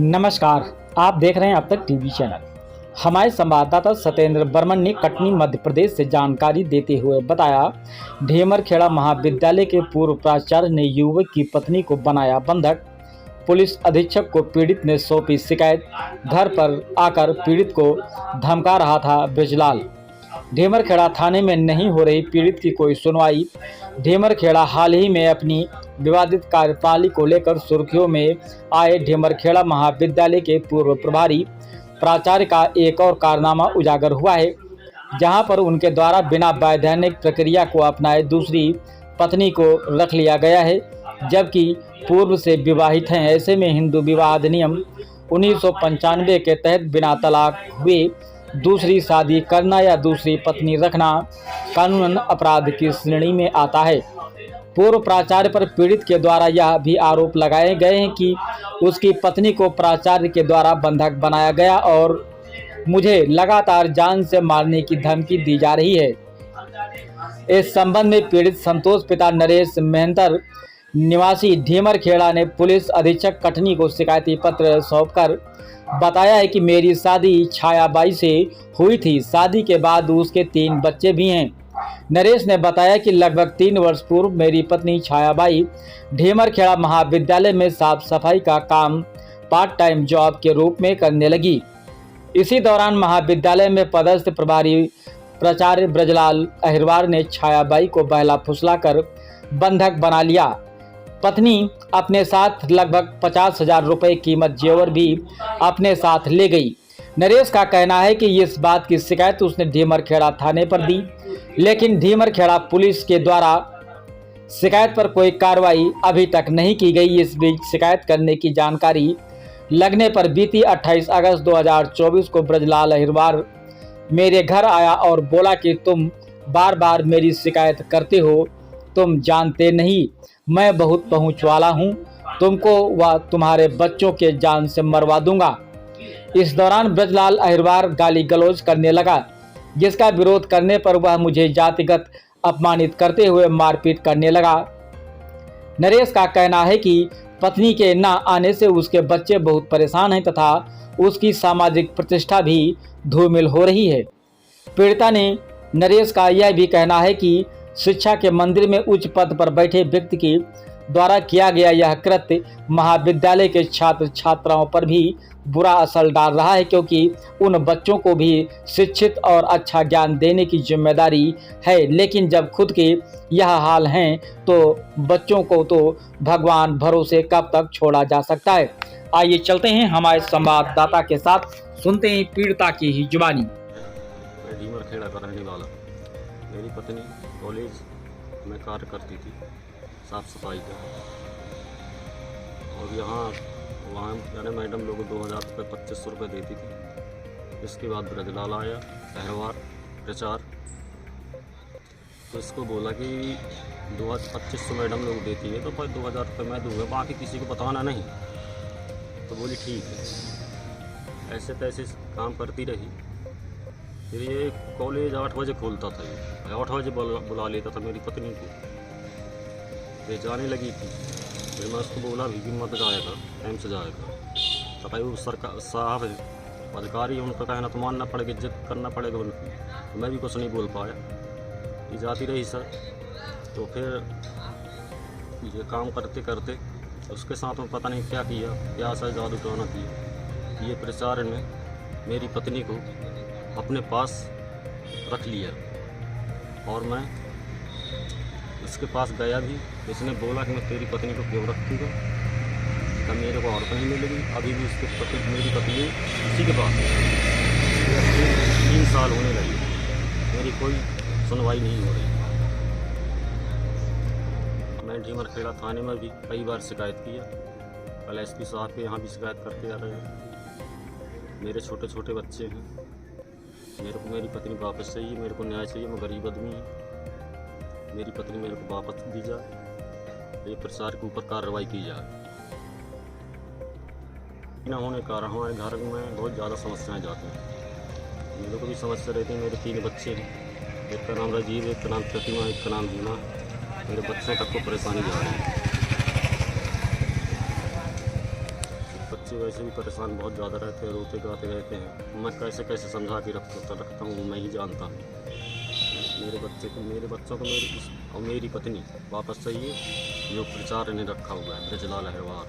नमस्कार, आप देख रहे हैं अब तक टीवी चैनल। हमारे संवाददाता सत्येंद्र बर्मन ने कटनी मध्य प्रदेश से जानकारी देते हुए बताया, ढेमरखेड़ा महाविद्यालय के पूर्व प्राचार्य ने युवक की पत्नी को बनाया बंधक। पुलिस अधीक्षक को पीड़ित ने सौंपी शिकायत। घर पर आकर पीड़ित को धमका रहा था ब्रजलाल। ढेमरखेड़ा थाने में नहीं हो रही पीड़ित की कोई सुनवाई। ढेमरखेड़ा हाल ही में अपनी विवादित कार्यप्रणाली को लेकर सुर्खियों में आए ढेमरखेड़ा महाविद्यालय के पूर्व प्रभारी प्राचार्य का एक और कारनामा उजागर हुआ है, जहां पर उनके द्वारा बिना वैधानिक प्रक्रिया को अपनाए दूसरी पत्नी को रख लिया गया है, जबकि पूर्व से विवाहित हैं। ऐसे में हिंदू विवाह अधिनियम 1995 के तहत बिना तलाक हुए दूसरी शादी करना या दूसरी पत्नी रखना कानूनन अपराध की श्रेणी में आता है। पूर्व प्राचार्य पर पीड़ित के द्वारा यह भी आरोप लगाए गए हैं कि उसकी पत्नी को प्राचार्य के द्वारा बंधक बनाया गया और मुझे लगातार जान से मारने की धमकी दी जा रही है। इस संबंध में पीड़ित संतोष पिता नरेश मेहंतर निवासी ढेमरखेड़ा ने पुलिस अधीक्षक कटनी को शिकायती पत्र सौंपकर बताया है कि मेरी शादी छायाबाई से हुई थी। शादी के बाद उसके 3 बच्चे भी हैं। नरेश ने बताया कि लगभग 3 वर्ष पूर्व मेरी पत्नी छायाबाई ढेमरखेड़ा महाविद्यालय में साफ सफाई का काम पार्ट टाइम जॉब के रूप में करने लगी। इसी दौरान महाविद्यालय में पदस्थ प्रभारी प्राचार्य ब्रजलाल अहिरवार ने छायाबाई को बहला फुसलाकर बंधक बना लिया। पत्नी अपने साथ लगभग 50,000 रुपये कीमत जेवर भी अपने साथ ले गई। नरेश का कहना है कि इस बात की शिकायत उसने ढेमरखेड़ा थाने पर दी, लेकिन ढेमरखेड़ा पुलिस के द्वारा शिकायत पर कोई कार्रवाई अभी तक नहीं की गई। इस बीच शिकायत करने की जानकारी लगने पर बीती 28 अगस्त 2024 को ब्रजलाल अहिरवार मेरे घर आया और बोला कि तुम बार बार मेरी शिकायत करते हो, तुम जानते नहीं मैं बहुत पहुंच वाला हूं, तुमको व तुम्हारे बच्चों के जान से मरवा दूंगा। इस दौरान ब्रजलाल अहिरवार गाली गलौज करने लगा, जिसका विरोध करने पर वह मुझे जातिगत अपमानित करते हुए मारपीट करने लगा। नरेश का कहना है कि पत्नी के न आने से उसके बच्चे बहुत परेशान हैं तथा उसकी सामाजिक प्रतिष्ठा भी धूमिल हो रही है। पीड़िता ने नरेश का यह भी कहना है कि शिक्षा के मंदिर में उच्च पद पर बैठे व्यक्ति के द्वारा किया गया यह कृत्य महाविद्यालय के छात्र छात्राओं पर भी बुरा असर डाल रहा है, क्योंकि उन बच्चों को भी शिक्षित और अच्छा ज्ञान देने की जिम्मेदारी है, लेकिन जब खुद के यह हाल हैं तो बच्चों को तो भगवान भरोसे कब तक छोड़ा जा सकता है। आइए चलते हैं हमारे संवाददाता के साथ, सुनते हैं पीड़िता की ही जुबानी। ढेमरखेड़ा का रहने वाला, मेरी पत्नी कॉलेज में कार्य करती थी साफ सफाई का, और वहाँ यानी मैडम लोग 2000 रुपये 2500 रुपये देती थी। इसके बाद ब्रजलाल आया अहिरवार प्रचार, तो इसको बोला कि 2500 मैडम लोग देती है तो फिर 2000 रुपये मैं दूंगा, बाकी किसी को बताना नहीं। तो बोली ठीक है। ऐसे तैसे काम करती रही। फिर ये कॉलेज 8 बजे खोलता था, ये 8 बजे बुला लेता था मेरी पत्नी को, ये जाने लगी थी। फिर मैं उसको बोला भी कि मत जाएगा, टाइम से जाएगा। तब वो सरकार साहब है, अधिकारी, उनका कहना तो मानना पड़ेगा, इज्जत करना पड़ेगा उनकी। तो मैं भी कुछ नहीं बोल पाया, ये जाती रही सर। तो फिर ये काम करते करते उसके साथ में पता नहीं क्या किया, क्या सर जादू टोना किया। ये प्राचार्य ने मेरी पत्नी को अपने पास रख लिया और मैं उसके पास गया भी। इसने बोला कि मैं तेरी पत्नी को क्यों रखूँगा, तब मेरे को और कहीं मिलेगी। अभी भी मेरी पत्नी इसी के पास है। 3 साल होने लगे, मेरी कोई सुनवाई नहीं हो रही। मैं ढेमरखेड़ा थाने में भी कई बार शिकायत किया, कल एसपी साहब के यहाँ भी शिकायत करते आ रहे हैं। मेरे छोटे छोटे बच्चे हैं, मेरे को मेरी पत्नी वापस चाहिए, मेरे को न्याय चाहिए। मैं गरीब आदमी हूँ, मेरी पत्नी मेरे को वापस दी जाए, ये प्रचार के ऊपर कार्रवाई की जाए। न होने के कारण हमारे घर में बहुत ज़्यादा समस्याएं जाती हैं। मेरे को भी समस्या रहती है। मेरे 3 बच्चे हैं, एक का नाम राजीव, एक का नाम प्रतिमा, एक का नाम जीना। मेरे बच्चों तक को परेशानी जा रही है। बच्चे वैसे भी परेशान बहुत ज़्यादा रहते हैं, रोते गाते रहते हैं। मैं कैसे कैसे समझा के रखता हूँ मैं ही जानता हूँ। मेरे बच्चों को और मेरी पत्नी वापस चाहिए, जो प्रचार इन्हें रखा हुआ है ब्रजलाल अहिरवार।